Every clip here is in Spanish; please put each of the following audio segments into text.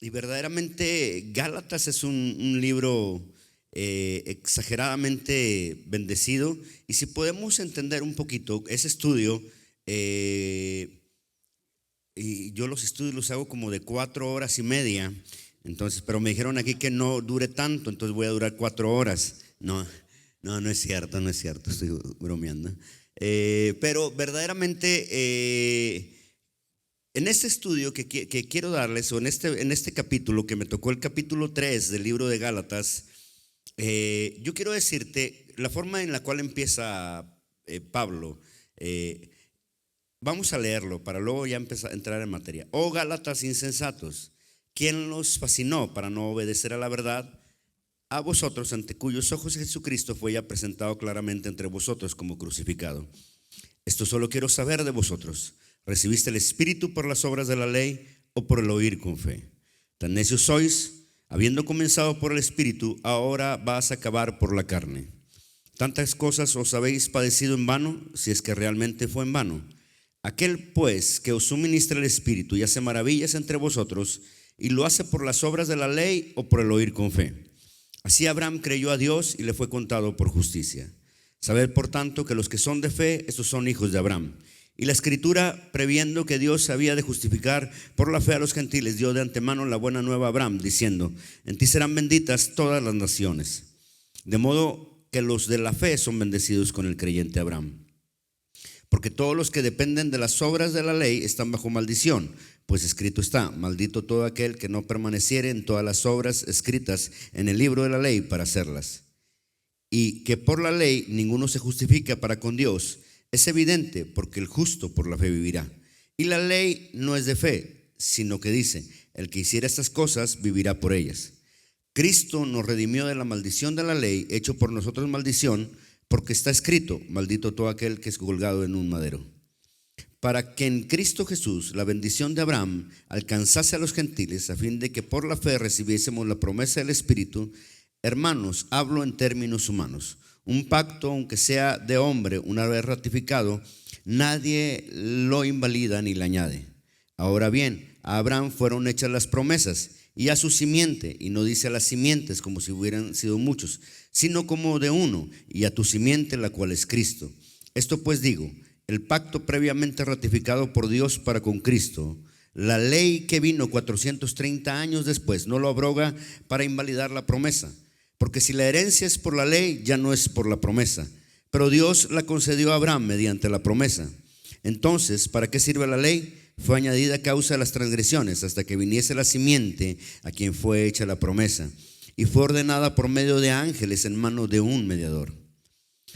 Y verdaderamente Gálatas es un libro exageradamente bendecido. Y si podemos entender un poquito ese estudio, y yo los estudios los hago como de 4 horas y media. Entonces, pero me dijeron aquí que no dure tanto, entonces voy a durar 4 horas. No, no, no es cierto, no es cierto, estoy bromeando. Pero verdaderamente en este estudio que quiero darles, o en este capítulo que me tocó, el capítulo 3 del libro de Gálatas, yo quiero decirte la forma en la cual empieza Pablo. Vamos a leerlo para luego ya empezar a entrar en materia. Oh Gálatas insensatos, ¿quién los fascinó para no obedecer a la verdad? A vosotros, ante cuyos ojos Jesucristo fue ya presentado claramente entre vosotros como crucificado. Esto solo quiero saber de vosotros: ¿recibiste el Espíritu por las obras de la ley o por el oír con fe? Tan necios sois, habiendo comenzado por el Espíritu, ahora vas a acabar por la carne. Tantas cosas os habéis padecido en vano, si es que realmente fue en vano. Aquel pues que os suministra el Espíritu y hace maravillas entre vosotros, y lo hace por las obras de la ley o por el oír con fe. Así Abraham creyó a Dios y le fue contado por justicia. Sabed por tanto que los que son de fe, estos son hijos de Abraham. Y la Escritura, previendo que Dios había de justificar por la fe a los gentiles, dio de antemano la buena nueva a Abraham, diciendo: en ti serán benditas todas las naciones. De modo que los de la fe son bendecidos con el creyente Abraham. Porque todos los que dependen de las obras de la ley están bajo maldición, pues escrito está: maldito todo aquel que no permaneciere en todas las obras escritas en el libro de la ley para hacerlas. Y que por la ley ninguno se justifica para con Dios es evidente, porque el justo por la fe vivirá. Y la ley no es de fe, sino que dice: el que hiciera estas cosas vivirá por ellas. Cristo nos redimió de la maldición de la ley, hecho por nosotros maldición, porque está escrito: maldito todo aquel que es colgado en un madero. Para que en Cristo Jesús la bendición de Abraham alcanzase a los gentiles, a fin de que por la fe recibiésemos la promesa del Espíritu. Hermanos, hablo en términos humanos. Un pacto, aunque sea de hombre, una vez ratificado, nadie lo invalida ni le añade. Ahora bien, a Abraham fueron hechas las promesas, y a su simiente, y no dice a las simientes como si hubieran sido muchos, sino como de uno, y a tu simiente, la cual es Cristo. Esto pues digo: el pacto previamente ratificado por Dios para con Cristo, la ley que vino 430 años después, no lo abroga para invalidar la promesa. Porque si la herencia es por la ley, ya no es por la promesa, pero Dios la concedió a Abraham mediante la promesa. Entonces, ¿para qué sirve la ley? Fue añadida a causa de las transgresiones, hasta que viniese la simiente a quien fue hecha la promesa, y fue ordenada por medio de ángeles en mano de un mediador.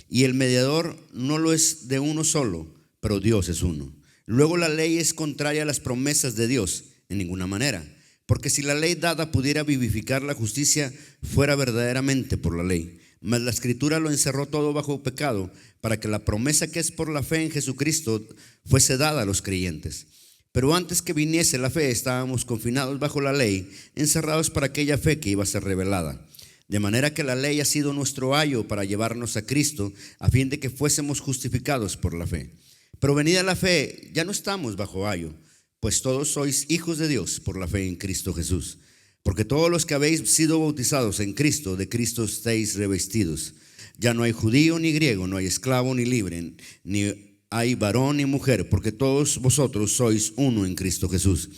Y el mediador no lo es de uno solo, pero Dios es uno. Luego la ley es contraria a las promesas de Dios en ninguna manera, porque si la ley dada pudiera vivificar la justicia, fuera verdaderamente por la ley. Mas la Escritura lo encerró todo bajo pecado, para que la promesa que es por la fe en Jesucristo fuese dada a los creyentes. Pero antes que viniese la fe, estábamos confinados bajo la ley, encerrados para aquella fe que iba a ser revelada. De manera que la ley ha sido nuestro ayo para llevarnos a Cristo, a fin de que fuésemos justificados por la fe. Pero venida la fe, ya no estamos bajo ayo, pues todos sois hijos de Dios por la fe en Cristo Jesús. Porque todos los que habéis sido bautizados en Cristo, de Cristo estáis revestidos. Ya no hay judío ni griego, no hay esclavo ni libre, ni hay varón ni mujer, porque todos vosotros sois uno en Cristo Jesús.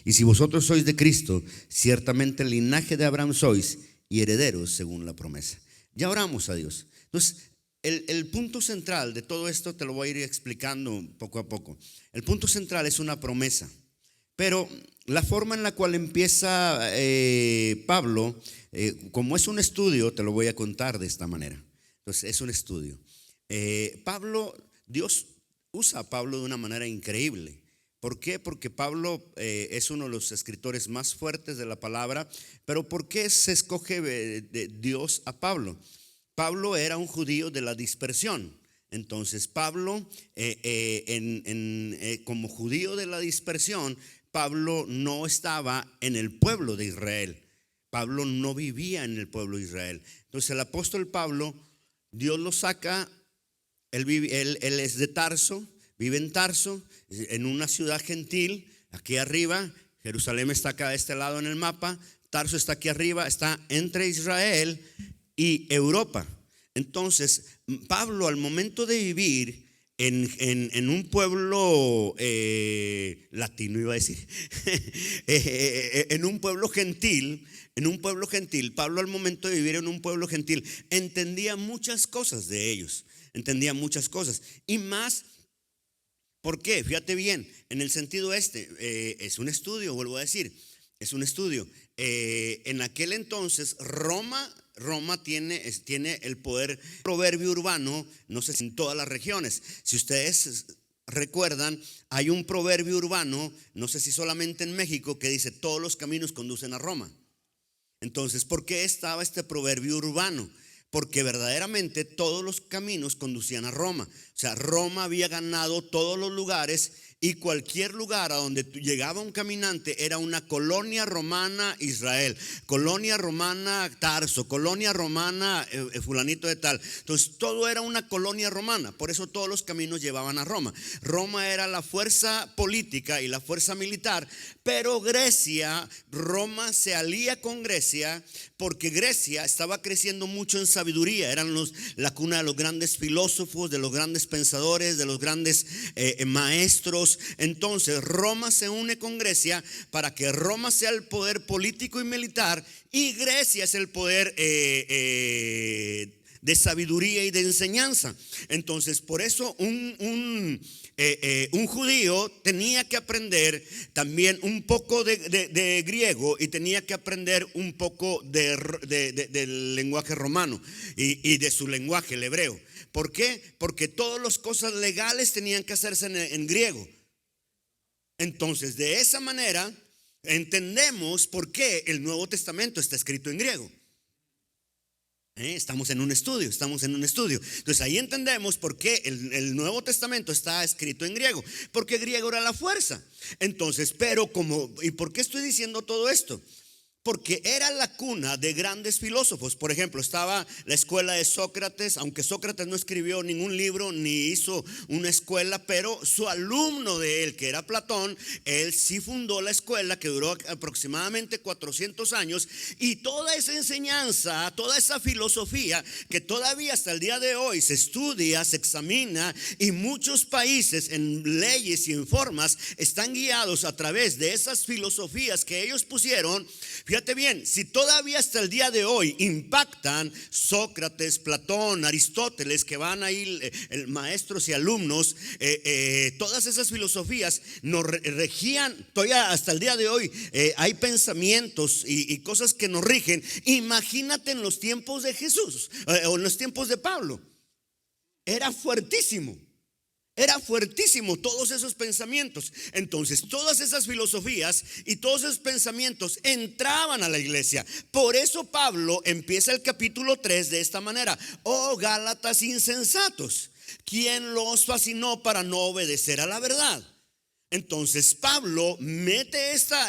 Y si vosotros sois de Cristo, ciertamente el linaje de Abraham sois, y herederos según la promesa. Ya oramos a Dios. Entonces, el punto central de todo esto te lo voy a ir explicando poco a poco. El punto central es una promesa, pero la forma en la cual empieza Pablo, como es un estudio, te lo voy a contar de esta manera. Entonces, es un estudio. Dios usa a Pablo de una manera increíble. ¿Por qué? Porque Pablo es uno de los escritores más fuertes de la palabra. Pero ¿por qué se escoge de Dios a Pablo? Pablo era un judío de la dispersión. Entonces Pablo, como judío de la dispersión, Pablo no estaba en el pueblo de Israel. Pablo no vivía en el pueblo de Israel. Entonces el apóstol Pablo, Dios lo saca. Él es de Tarso, vive en Tarso, en una ciudad gentil, aquí arriba, Jerusalén está acá de este lado en el mapa, Tarso está aquí arriba, está entre Israel y Europa. Entonces, Pablo al momento de vivir en un pueblo latino, iba a decir, en un pueblo gentil, Pablo al momento de vivir en un pueblo gentil entendía muchas cosas de ellos, entendía muchas cosas y más. ¿Por qué? Fíjate bien, en el sentido es un estudio, vuelvo a decir, es un estudio. En aquel entonces Roma tiene el poder proverbio urbano, no sé si en todas las regiones. Si ustedes recuerdan, hay un proverbio urbano, no sé si solamente en México, que dice: todos los caminos conducen a Roma. Entonces, ¿por qué estaba este proverbio urbano? Porque verdaderamente todos los caminos conducían a Roma. O sea, Roma había ganado todos los lugares y cualquier lugar a donde llegaba un caminante era una colonia romana Israel, colonia romana Tarso, colonia romana fulanito de tal. Entonces todo era una colonia romana, por eso todos los caminos llevaban a Roma. Roma era la fuerza política y la fuerza militar, pero Roma se alía con Grecia porque Grecia estaba creciendo mucho en sabiduría. Eran la cuna de los grandes filósofos, de los grandes pensadores, de los grandes maestros. Entonces Roma se une con Grecia para que Roma sea el poder político y militar y Grecia es el poder de sabiduría y de enseñanza. Entonces por eso un judío tenía que aprender también un poco de griego y tenía que aprender un poco del lenguaje romano y de su lenguaje, el hebreo. ¿Por qué? Porque todas las cosas legales tenían que hacerse en griego. Entonces, de esa manera entendemos por qué el Nuevo Testamento está escrito en griego. Estamos en un estudio. Entonces ahí entendemos por qué el Nuevo Testamento está escrito en griego, porque griego era la fuerza. Entonces, ¿y por qué estoy diciendo todo esto? Porque era la cuna de grandes filósofos. Por ejemplo, estaba la escuela de Sócrates, aunque Sócrates no escribió ningún libro ni hizo una escuela, pero su alumno de él, que era Platón, él sí fundó la escuela que duró aproximadamente 400 años. Y toda esa enseñanza, toda esa filosofía que todavía hasta el día de hoy se estudia, se examina, y muchos países en leyes y en formas están guiados a través de esas filosofías que ellos pusieron. Fíjate bien, si todavía hasta el día de hoy impactan Sócrates, Platón, Aristóteles, que van ahí maestros y alumnos, todas esas filosofías nos regían todavía hasta el día de hoy. Hay pensamientos y cosas que nos rigen. Imagínate en los tiempos de Jesús o en los tiempos de Pablo. Era fuertísimo todos esos pensamientos. Entonces todas esas filosofías y todos esos pensamientos entraban a la iglesia. Por eso Pablo empieza el capítulo 3 de esta manera: oh Gálatas insensatos, ¿quién los fascinó para no obedecer a la verdad? Entonces Pablo mete esta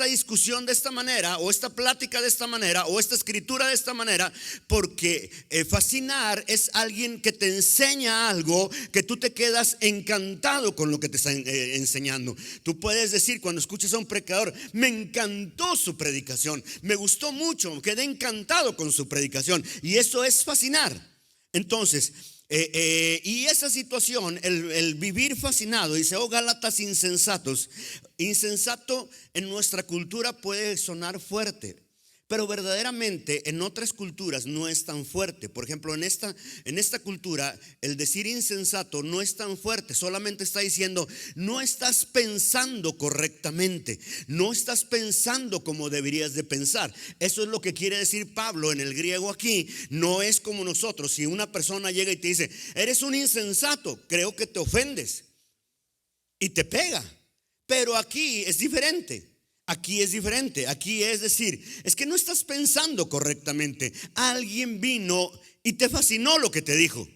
discusión de esta manera, o esta plática de esta manera, o esta escritura de esta manera, porque fascinar es alguien que te enseña algo que tú te quedas encantado con lo que te está enseñando. Tú puedes decir cuando escuchas a un predicador: me encantó su predicación, me gustó mucho, quedé encantado con su predicación. Y eso es fascinar. Entonces y esa situación, el vivir fascinado, dice: oh Gálatas insensatos. Insensato en nuestra cultura puede sonar fuerte, pero verdaderamente en otras culturas no es tan fuerte. Por ejemplo, en esta cultura el decir insensato no es tan fuerte. Solamente está diciendo: no estás pensando correctamente, no estás pensando como deberías de pensar. Eso es lo que quiere decir Pablo en el griego aquí. No es como nosotros. Si una persona llega y te dice: eres un insensato, creo que te ofendes y te pega. Pero aquí es diferente. Aquí es decir, es que no estás pensando correctamente. Alguien vino y te fascinó lo que te dijo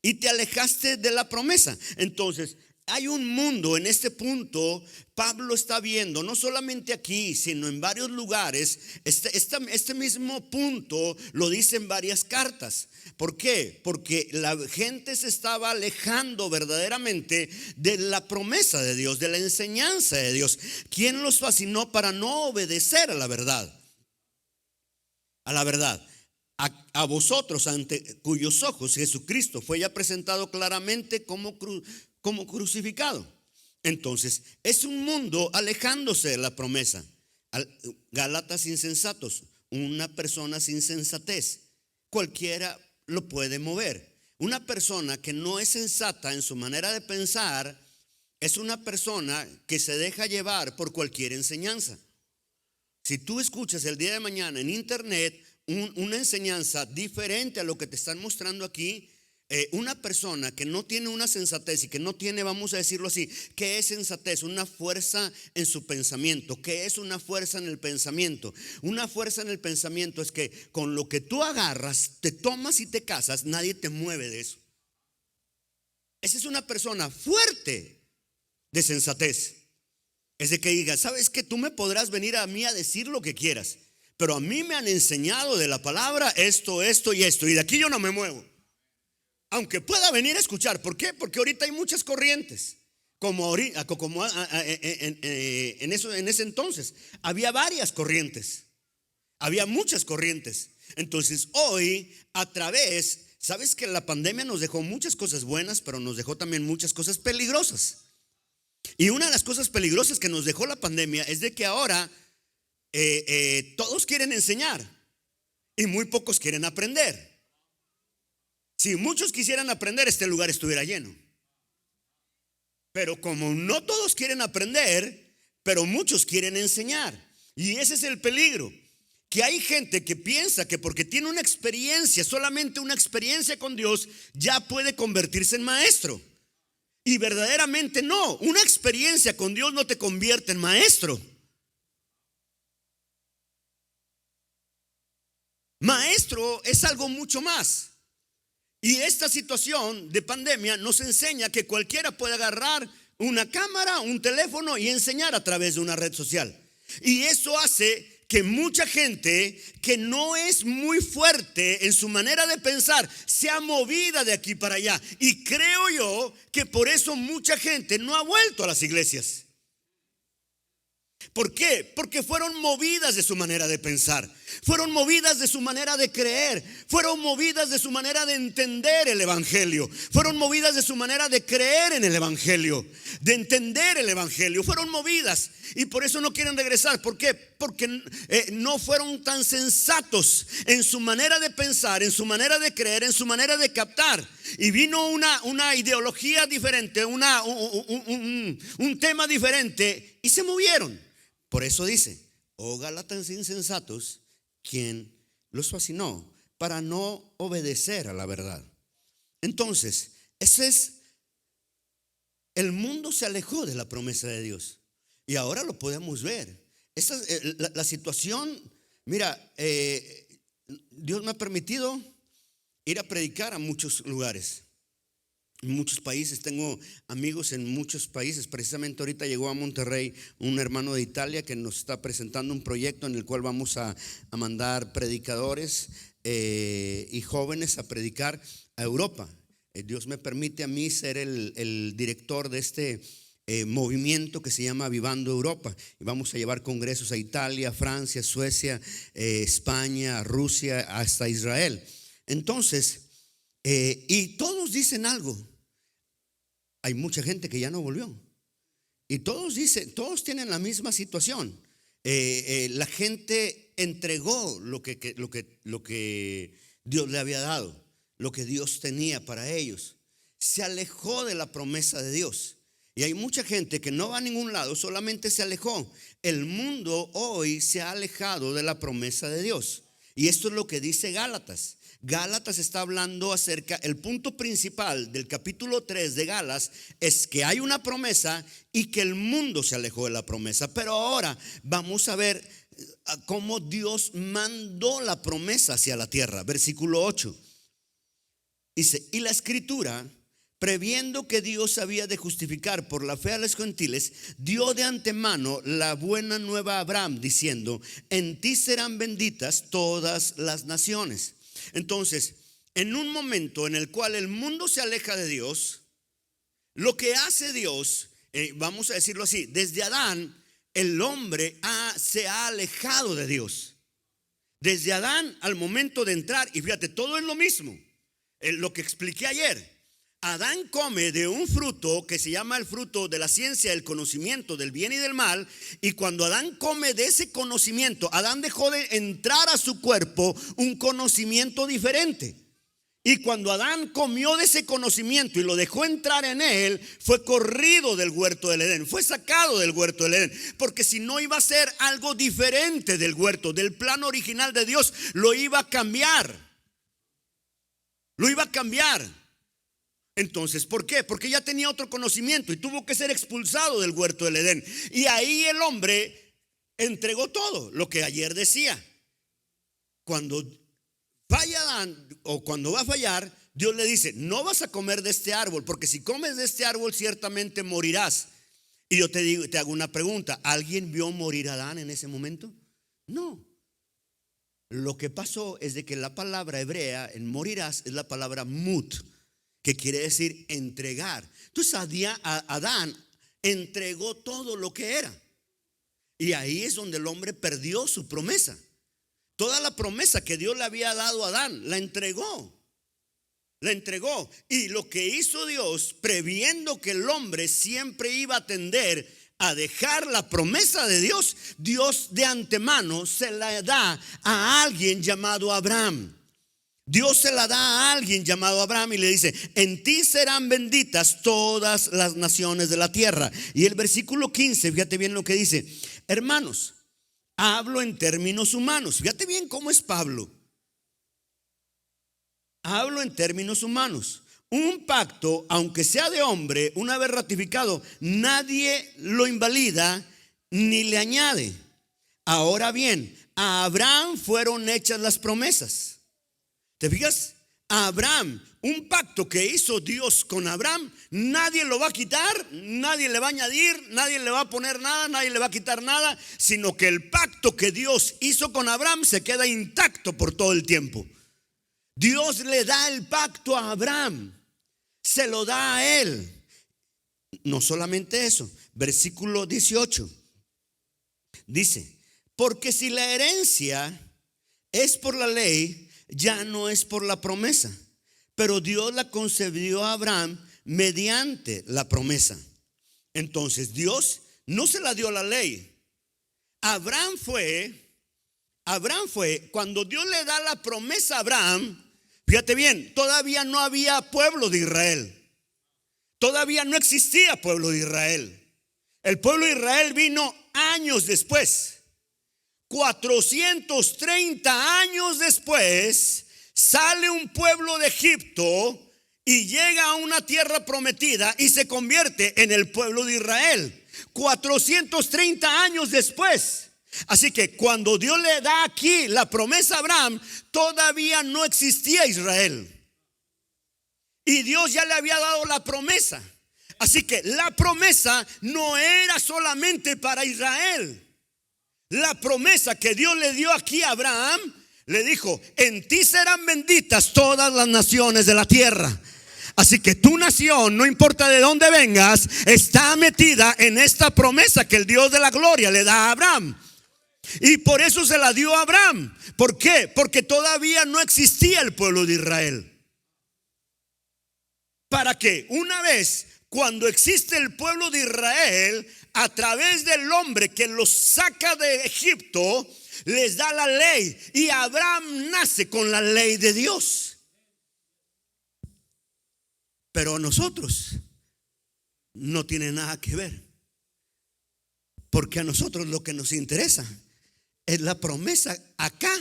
y te alejaste de la promesa. Entonces, hay un mundo en este punto. Pablo está viendo, no solamente aquí, sino en varios lugares. Este mismo punto lo dice en varias cartas. ¿Por qué? Porque la gente se estaba alejando verdaderamente de la promesa de Dios, de la enseñanza de Dios. ¿Quién los fascinó para no obedecer a la verdad? A la verdad. A vosotros, ante cuyos ojos Jesucristo fue ya presentado claramente como crucificado. Entonces es un mundo alejándose de la promesa. Gálatas insensatos, una persona sin sensatez, cualquiera lo puede mover. Una persona que no es sensata en su manera de pensar es una persona que se deja llevar por cualquier enseñanza. Si tú escuchas el día de mañana en internet una enseñanza diferente a lo que te están mostrando aquí, una persona que no tiene una sensatez y que no tiene, vamos a decirlo así, ¿qué es sensatez? Una fuerza en su pensamiento. ¿Qué es una fuerza en el pensamiento? Una fuerza en el pensamiento es que con lo que tú agarras, te tomas y te casas, nadie te mueve de eso. Esa es una persona fuerte de sensatez. Es de que diga, ¿sabes qué? Tú me podrás venir a mí a decir lo que quieras, pero a mí me han enseñado de la palabra esto y esto, y de aquí yo no me muevo. Aunque pueda venir a escuchar. ¿Por qué? Porque ahorita hay muchas corrientes. En ese entonces había varias corrientes. Había muchas corrientes. Entonces hoy sabes que la pandemia nos dejó muchas cosas buenas, pero nos dejó también muchas cosas peligrosas. Y una de las cosas peligrosas que nos dejó la pandemia es de que ahora todos quieren enseñar y muy pocos quieren aprender. Si muchos quisieran aprender, este lugar estuviera lleno. Pero como no todos quieren aprender, pero muchos quieren enseñar. Y ese es el peligro. Que hay gente que piensa que porque tiene una experiencia, solamente una experiencia con Dios, ya puede convertirse en maestro. Y verdaderamente no. Una experiencia con Dios no te convierte en maestro. Maestro es algo mucho más. Y esta situación de pandemia nos enseña que cualquiera puede agarrar una cámara, un teléfono y enseñar a través de una red social. Y eso hace que mucha gente que no es muy fuerte en su manera de pensar sea movida de aquí para allá. Y creo yo que por eso mucha gente no ha vuelto a las iglesias. ¿Por qué? Porque fueron movidas de su manera de pensar, fueron movidas de su manera de creer, fueron movidas de su manera de entender el evangelio, fueron movidas de su manera de creer en el evangelio, de entender el evangelio, fueron movidas y por eso no quieren regresar. ¿Por qué? Porque no fueron tan sensatos en su manera de pensar, en su manera de creer, en su manera de captar. Y vino una ideología diferente, un tema diferente y se movieron. Por eso dice, oh Gálatas insensatos, ¿quién los fascinó para no obedecer a la verdad? Entonces, el mundo se alejó de la promesa de Dios. Y ahora lo podemos ver. La situación, mira, Dios me ha permitido ir a predicar a muchos lugares, en muchos países. Tengo amigos en muchos países. Precisamente ahorita llegó a Monterrey un hermano de Italia que nos está presentando un proyecto en el cual vamos a mandar predicadores y jóvenes a predicar a Europa. Dios me permite a mí ser el director de este movimiento que se llama Avivando Europa, y vamos a llevar congresos a Italia, Francia, Suecia, España, Rusia, hasta Israel. Entonces, y todos dicen algo. Hay mucha gente que ya no volvió. Y todos tienen la misma situación. La gente entregó lo que Dios le había dado, lo que Dios tenía para ellos. Se alejó de la promesa de Dios. Y hay mucha gente que no va a ningún lado, solamente se alejó. El mundo hoy se ha alejado de la promesa de Dios. Y esto es lo que dice Gálatas. Gálatas está hablando acerca, el punto principal del capítulo 3 de Gálatas es que hay una promesa y que el mundo se alejó de la promesa. Pero ahora vamos a ver cómo Dios mandó la promesa hacia la tierra. Versículo 8 dice, y la escritura previendo que Dios había de justificar por la fe a los gentiles, dio de antemano la buena nueva a Abraham, diciendo: en ti serán benditas todas las naciones. Entonces, en un momento en el cual el mundo se aleja de Dios, lo que hace Dios, vamos a decirlo así, desde Adán, el hombre se ha alejado de Dios. Desde Adán al momento de entrar, y fíjate, todo es lo mismo, lo que expliqué ayer. Adán come de un fruto que se llama el fruto de la ciencia del conocimiento del bien y del mal, y cuando Adán come de ese conocimiento, Adán dejó de entrar a su cuerpo un conocimiento diferente. Y cuando Adán comió de ese conocimiento y lo dejó entrar en él, fue corrido del huerto del Edén, fue sacado del huerto del Edén, porque si no iba a ser algo diferente del huerto, del plan original de Dios, lo iba a cambiar. Lo iba a cambiar. Entonces, ¿por qué? Porque ya tenía otro conocimiento y tuvo que ser expulsado del huerto del Edén. Y ahí el hombre entregó todo, lo que ayer decía. Cuando falla Adán, o cuando va a fallar, Dios le dice: no vas a comer de este árbol, porque si comes de este árbol ciertamente morirás. Y yo te hago una pregunta: ¿alguien vio morir a Adán en ese momento? No. Lo que pasó es de que la palabra hebrea en morirás es la palabra mut, que quiere decir entregar. Entonces Adán entregó todo lo que era. Y ahí es donde el hombre perdió su promesa. Toda la promesa que Dios le había dado a Adán, la entregó. La entregó. Y lo que hizo Dios, previendo que el hombre siempre iba a tender a dejar la promesa de Dios, Dios de antemano se la da a alguien llamado Abraham. Dios se la da a alguien llamado Abraham y le dice: en ti serán benditas todas las naciones de la tierra. Y el versículo 15, fíjate bien lo que dice: hermanos, hablo en términos humanos. Fíjate bien cómo es Pablo. Hablo en términos humanos. Un pacto, aunque sea de hombre, una vez ratificado, nadie lo invalida ni le añade. Ahora bien, a Abraham fueron hechas las promesas. ¿Te fijas? A Abraham, un pacto que hizo Dios con Abraham, nadie lo va a quitar, nadie le va a añadir, nadie le va a poner nada, nadie le va a quitar nada, sino que el pacto que Dios hizo con Abraham se queda intacto por todo el tiempo. Dios le da el pacto a Abraham, se lo da a él. No solamente eso, versículo 18 dice: porque si la herencia es por la ley, ya no es por la promesa, pero Dios la concedió a Abraham mediante la promesa. Entonces Dios no se la dio la ley. Abraham fue, cuando Dios le da la promesa a Abraham, fíjate bien, todavía no había pueblo de Israel. Todavía no existía pueblo de Israel. El pueblo de Israel vino años después. 430 años después sale un pueblo de Egipto y llega a una tierra prometida y se convierte en el pueblo de Israel. 430 años después. Así que cuando Dios le da aquí la promesa a Abraham, todavía no existía Israel. Y Dios ya le había dado la promesa. Así que la promesa no era solamente para Israel. La promesa que Dios le dio aquí a Abraham, le dijo: en ti serán benditas todas las naciones de la tierra. Así que tu nación, no importa de dónde vengas, está metida en esta promesa que el Dios de la gloria le da a Abraham. Y por eso se la dio a Abraham. ¿Por qué? Porque todavía no existía el pueblo de Israel. Para que una vez, cuando existe el pueblo de Israel, a través del hombre que los saca de Egipto, les da la ley. Y Abraham nace con la ley de Dios. Pero a nosotros no tiene nada que ver. Porque a nosotros lo que nos interesa es la promesa acá,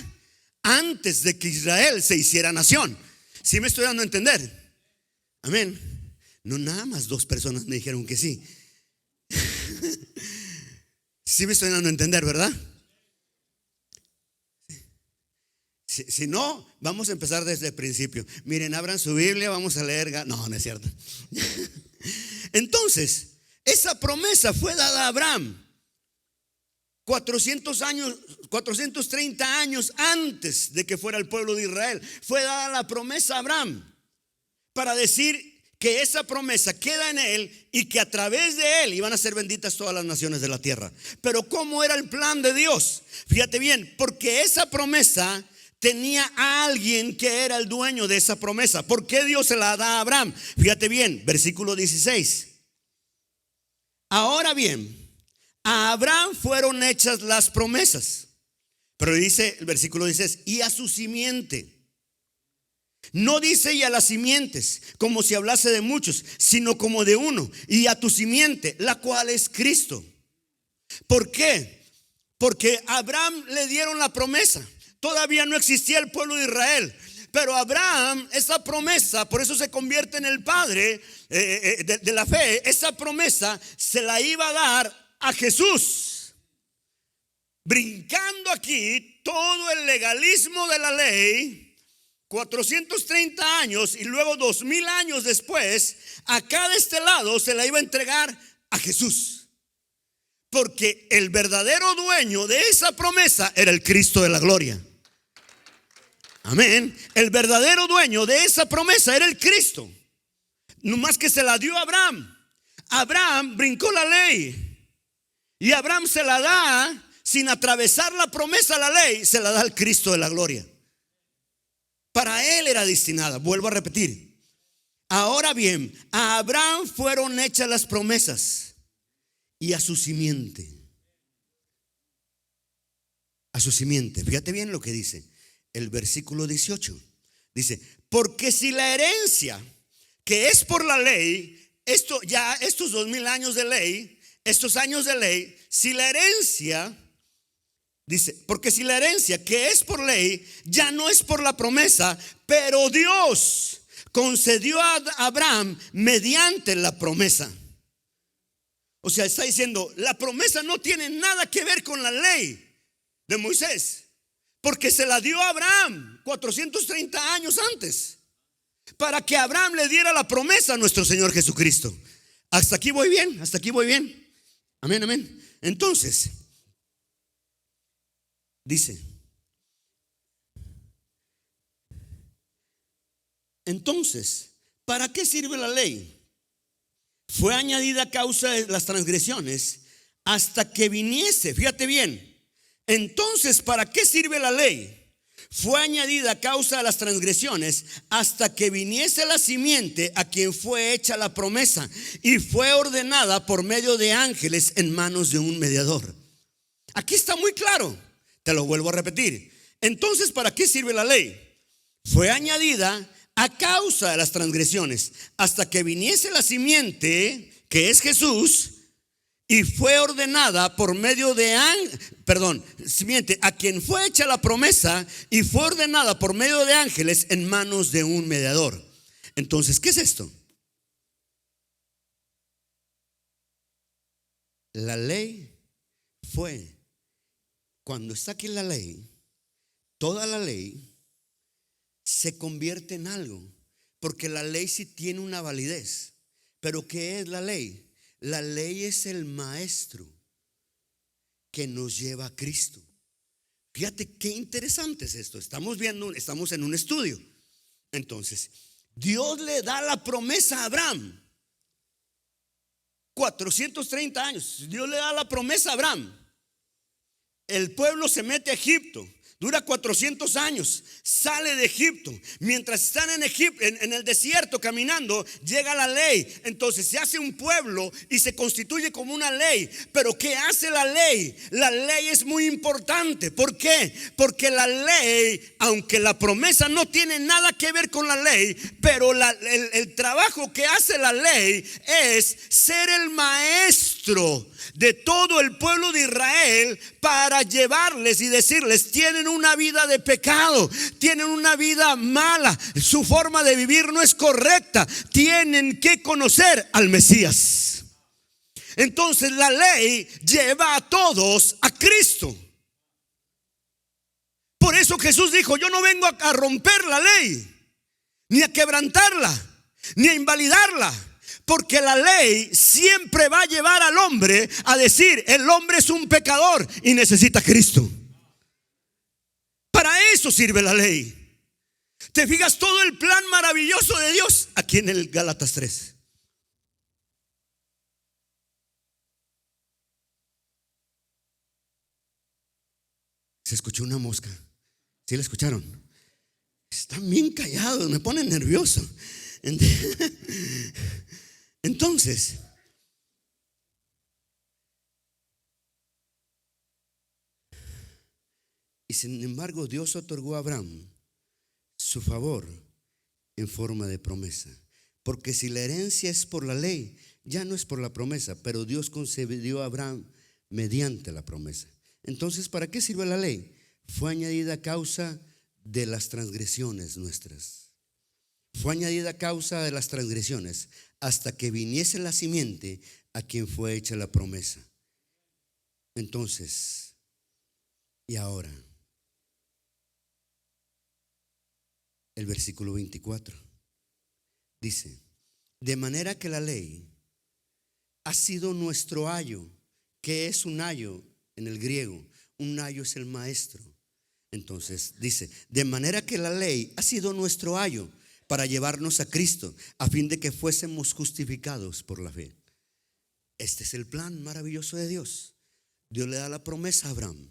antes de que Israel se hiciera nación. ¿Sí me estoy dando a entender? Amén. No, nada más 2 personas me dijeron que sí. Sí me estoy dando a entender, ¿verdad? Si no, vamos a empezar desde el principio. Miren, abran su Biblia, vamos a leer. No, no es cierto. Entonces, esa promesa fue dada a Abraham 430 años antes de que fuera el pueblo de Israel. Fue dada la promesa a Abraham para decir que esa promesa queda en él y que a través de él iban a ser benditas todas las naciones de la tierra. Pero ¿cómo era el plan de Dios? Fíjate bien, porque esa promesa tenía a alguien que era el dueño de esa promesa. ¿Por qué Dios se la da a Abraham? Fíjate bien, versículo 16. Ahora bien, a Abraham fueron hechas las promesas. Pero dice el versículo 16, y a su simiente. No dice y a las simientes, como si hablase de muchos, sino como de uno, y a tu simiente, la cual es Cristo. ¿Por qué? Porque a Abraham le dieron la promesa. Todavía no existía el pueblo de Israel, pero Abraham, esa promesa, por eso se convierte en el padre de la fe. Esa promesa se la iba a dar a Jesús. Brincando aquí todo el legalismo de la ley, 430 años y luego 2000 años después, acá de este lado se la iba a entregar a Jesús. Porque el verdadero dueño de esa promesa era el Cristo de la gloria. Amén. El verdadero dueño de esa promesa era el Cristo. No más que se la dio a Abraham. Abraham brincó la ley y Abraham se la da sin atravesar la promesa, la ley, se la da al Cristo de la gloria. Para él era destinada. Vuelvo a repetir. Ahora bien, a Abraham fueron hechas las promesas y a su simiente. A su simiente. Fíjate bien lo que dice el versículo 18. Dice, porque si la herencia que es por la ley, estos 2000 años de ley, estos años de ley, si la herencia, dice, porque si la herencia que es por ley ya no es por la promesa, pero Dios concedió a Abraham mediante la promesa. O sea, está diciendo, la promesa no tiene nada que ver con la ley de Moisés, porque se la dio a Abraham 430 años antes, para que Abraham le diera la promesa a nuestro Señor Jesucristo. Hasta aquí voy bien, hasta aquí voy bien. Amén, amén. Entonces, dice, entonces, ¿para qué sirve la ley? Fue añadida a causa de las transgresiones hasta que viniese, fíjate bien. Entonces, ¿para qué sirve la ley? Fue añadida a causa de las transgresiones hasta que viniese la simiente a quien fue hecha la promesa y fue ordenada por medio de ángeles en manos de un mediador. Aquí está muy claro, te lo vuelvo a repetir. Entonces, ¿para qué sirve la ley? Fue añadida a causa de las transgresiones hasta que viniese la simiente, que es Jesús, y fue ordenada por medio de simiente a quien fue hecha la promesa y fue ordenada por medio de ángeles en manos de un mediador. Entonces, ¿qué es esto? La ley fue, cuando está aquí la ley, toda la ley se convierte en algo, porque la ley sí tiene una validez. Pero ¿qué es la ley? La ley es el maestro que nos lleva a Cristo. Fíjate qué interesante es esto. Estamos en un estudio. Entonces, Dios le da la promesa a Abraham. 430 años. Dios le da la promesa a Abraham. El pueblo se mete a Egipto. Dura 400 años, sale de Egipto. Mientras están en Egipto, en el desierto caminando, llega la ley. Entonces se hace un pueblo y se constituye como una ley. Pero ¿qué hace la ley? La ley es muy importante. ¿Por qué? Porque la ley, aunque la promesa no tiene nada que ver con la ley, pero el trabajo que hace la ley es ser el maestro de todo el pueblo de Israel para llevarles y decirles: tienen una vida de pecado, tienen una vida mala, su forma de vivir no es correcta, tienen que conocer al Mesías. Entonces la ley lleva a todos a Cristo. Por Por eso Jesús dijo: yo no vengo a romper la ley, ni a quebrantarla, ni a invalidarla. Porque la ley siempre va a llevar al hombre a decir: el hombre es un pecador y necesita a Cristo. Para eso sirve la ley. ¿Te fijas todo el plan maravilloso de Dios aquí en el Gálatas 3? Se escuchó una mosca. ¿Sí la escucharon? Están bien callados, me ponen nervioso. Entonces, y sin embargo Dios otorgó a Abraham su favor en forma de promesa. Porque si la herencia es por la ley, ya no es por la promesa, pero Dios concedió a Abraham mediante la promesa. Entonces, ¿para qué sirve la ley? Fue añadida a causa de las transgresiones nuestras. Fue añadida a causa de las transgresiones, hasta que viniese la simiente a quien fue hecha la promesa. Entonces, y ahora, el versículo 24 dice: de manera que la ley ha sido nuestro ayo. ¿Qué es un ayo en el griego? Un ayo es el maestro. Entonces dice: de manera que la ley ha sido nuestro ayo para llevarnos a Cristo, a fin de que fuésemos justificados por la fe. Este es el plan maravilloso de Dios. Dios le da la promesa a Abraham.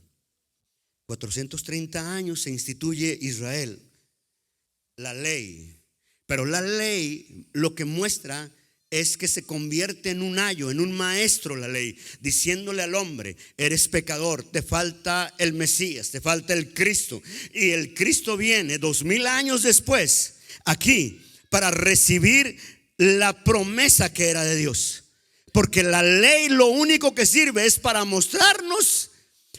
430 años se instituye Israel, la ley. Pero la ley lo que muestra es que se convierte en un ayo, en un maestro la ley, diciéndole al hombre: eres pecador, te falta el Mesías, te falta el Cristo. Y el Cristo viene 2000 años después aquí para recibir la promesa que era de Dios. Porque la ley lo único que sirve es para mostrarnos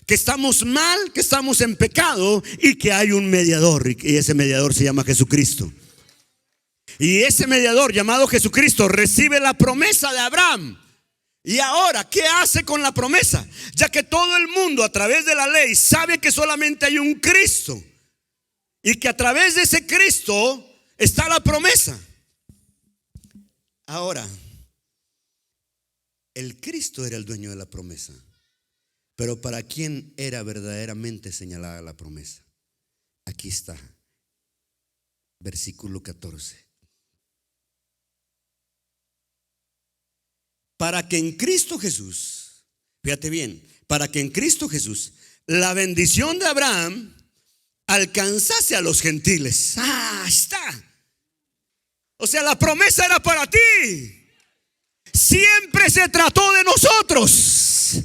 que estamos mal, que estamos en pecado y que hay un mediador, y ese mediador se llama Jesucristo. Y ese mediador llamado Jesucristo recibe la promesa de Abraham. Y ahora, ¿qué hace con la promesa? Ya que todo el mundo a través de la ley sabe que solamente hay un Cristo y que a través de ese Cristo está la promesa. Ahora, el Cristo era el dueño de la promesa, pero ¿para quién era verdaderamente señalada la promesa? Aquí está, versículo 14. Para que en Cristo Jesús, fíjate bien, para que en Cristo Jesús la bendición de Abraham alcanzase a los gentiles. Ah, está. O sea, la promesa era para ti. Siempre se trató de nosotros.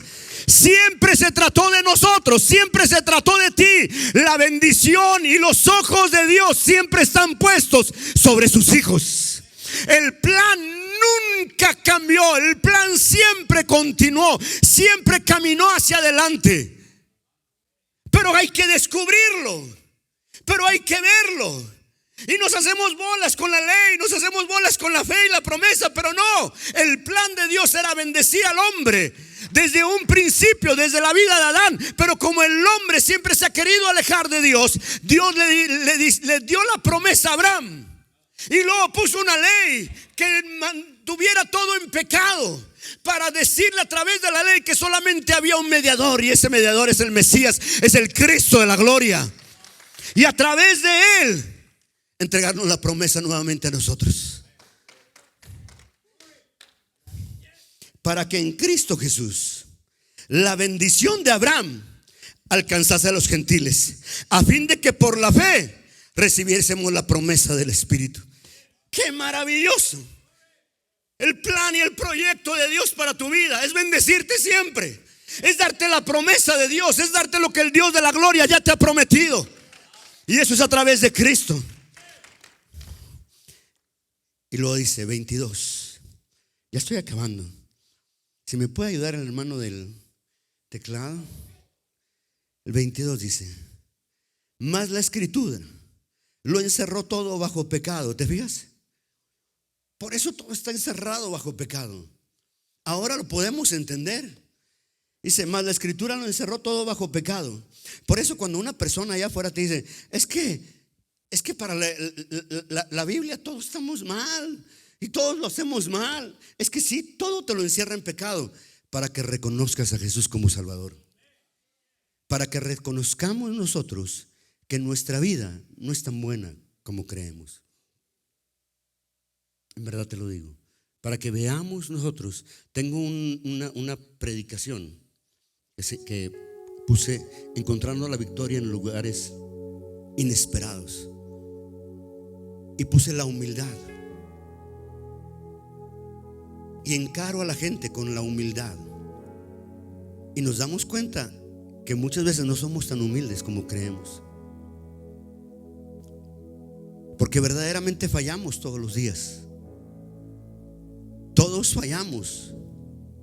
Siempre se trató de nosotros. Siempre se trató de ti. La bendición y los ojos de Dios siempre están puestos sobre sus hijos. El plan nunca cambió. El plan siempre continuó. Siempre caminó hacia adelante. Pero hay que descubrirlo. Pero hay que verlo. Y nos hacemos bolas con la ley, nos hacemos bolas con la fe y la promesa, pero no, el plan de Dios era bendecir al hombre desde un principio, desde la vida de Adán. Pero como el hombre siempre se ha querido alejar de Dios, Dios le dio la promesa a Abraham. Y luego puso una ley que mantuviera todo en pecado, para decirle a través de la ley que solamente había un mediador, y ese mediador es el Mesías, es el Cristo de la gloria. Y a través de él entregarnos la promesa nuevamente a nosotros. Para que en Cristo Jesús la bendición de Abraham alcanzase a los gentiles, a fin de que por la fe recibiésemos la promesa del Espíritu. ¡Qué maravilloso! El plan y el proyecto de Dios para tu vida es bendecirte siempre. Es darte la promesa de Dios, es darte lo que el Dios de la gloria ya te ha prometido. Y eso es a través de Cristo. Y luego dice 22. Ya estoy acabando. Si me puede ayudar el hermano del teclado. El 22 dice: mas la escritura lo encerró todo bajo pecado. ¿Te fijas? Por eso todo está encerrado bajo pecado. Ahora lo podemos entender. Dice, más la escritura lo encerró todo bajo pecado. Por eso cuando una persona allá afuera te dice, es que para la Biblia todos estamos mal y todos lo hacemos mal. Es que sí, todo te lo encierra en pecado para que reconozcas a Jesús como Salvador. Para que reconozcamos nosotros que nuestra vida no es tan buena como creemos. En verdad te lo digo. Para que veamos nosotros. Tengo una predicación que puse encontrando la victoria en lugares inesperados. Y puse la humildad. Y encaro a la gente con la humildad. Y nos damos cuenta que muchas veces no somos tan humildes como creemos. Porque verdaderamente fallamos todos los días. Todos fallamos.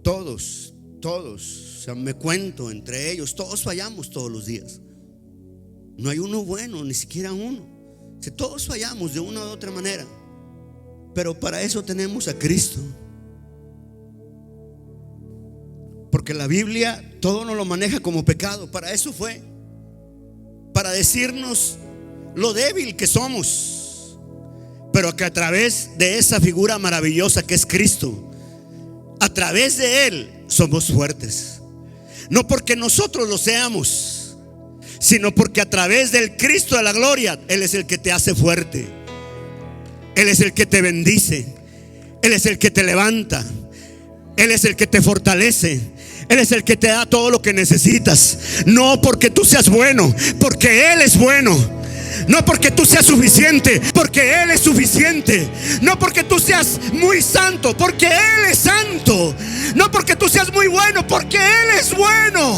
Todos. O sea, me cuento entre ellos. Todos fallamos todos los días. No hay uno bueno, ni siquiera uno. O sea, todos fallamos de una u otra manera. Pero para eso tenemos a Cristo. Porque la Biblia todo nos lo maneja como pecado. Para eso fue. Para decirnos lo débil que somos. Pero que a través de esa figura maravillosa que es Cristo, a través de Él somos fuertes. No porque nosotros lo seamos, sino porque a través del Cristo de la gloria, Él es el que te hace fuerte. Él es el que te bendice. Él es el que te levanta. Él es el que te fortalece. Él es el que te da todo lo que necesitas. No porque tú seas bueno, porque Él es bueno. No porque tú seas suficiente, porque Él es suficiente. No porque tú seas muy santo, porque Él es santo. No porque tú seas muy bueno, porque Él es bueno.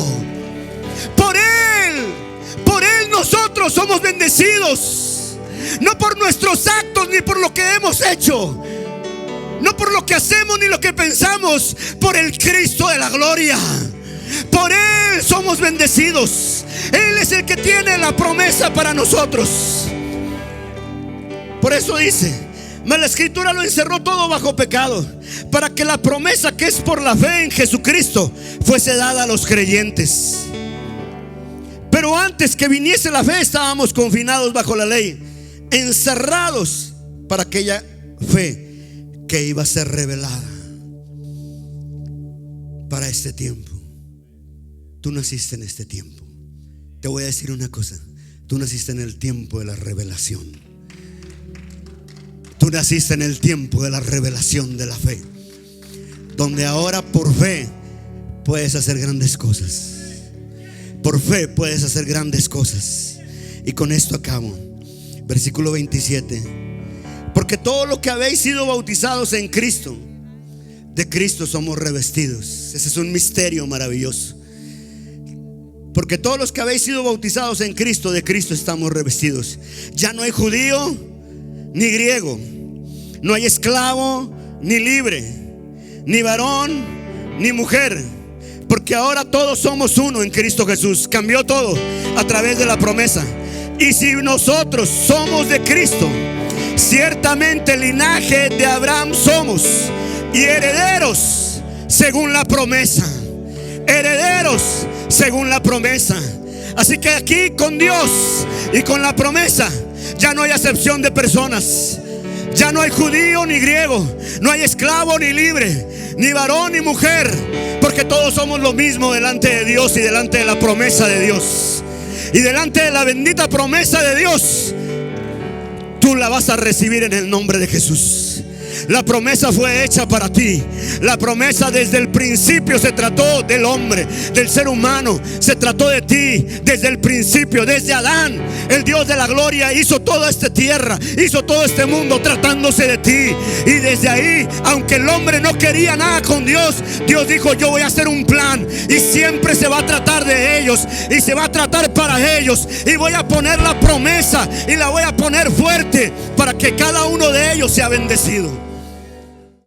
Por Él nosotros somos bendecidos. No por nuestros actos ni por lo que hemos hecho. No por lo que hacemos ni lo que pensamos. Por el Cristo de la gloria. Por Él somos bendecidos. Él es el que tiene la promesa para nosotros. Por eso dice, mas la escritura lo encerró todo bajo pecado, para que la promesa que es por la fe en Jesucristo fuese dada a los creyentes. Pero antes que viniese la fe estábamos confinados bajo la ley, encerrados para aquella fe que iba a ser revelada para este tiempo. Tú naciste en este tiempo. Te voy a decir una cosa. Tú naciste en el tiempo de la revelación. Tú naciste en el tiempo de la revelación de la fe, donde ahora por fe puedes hacer grandes cosas. Por fe puedes hacer grandes cosas. Y con esto acabo. Versículo 27. Porque todo lo que habéis sido bautizados en Cristo, de Cristo somos revestidos. Ese es un misterio maravilloso. Porque todos los que habéis sido bautizados en Cristo, de Cristo estamos revestidos. Ya no hay judío ni griego, no hay esclavo ni libre, ni varón ni mujer, porque ahora todos somos uno en Cristo Jesús. Cambió todo a través de la promesa. Y si nosotros somos de Cristo, ciertamente linaje de Abraham somos, y herederos según la promesa. Herederos según la promesa. Así que aquí con Dios y con la promesa ya no hay acepción de personas. Ya no hay judío ni griego, no hay esclavo ni libre, ni varón ni mujer, porque todos somos lo mismo delante de Dios y delante de la promesa de Dios. Y delante de la bendita promesa de Dios, tú la vas a recibir en el nombre de Jesús. La promesa fue hecha para ti. La promesa desde el principio se trató del hombre, del ser humano. Se trató de ti desde el principio, desde Adán. El Dios de la gloria hizo toda esta tierra, hizo todo este mundo tratándose de ti. Y desde ahí, aunque el hombre no quería nada con Dios, Dios dijo: yo voy a hacer un plan, y siempre se va a tratar de ellos, y se va a tratar para ellos. Y voy a poner la promesa, y la voy a poner fuerte, para que cada uno de ellos sea bendecido.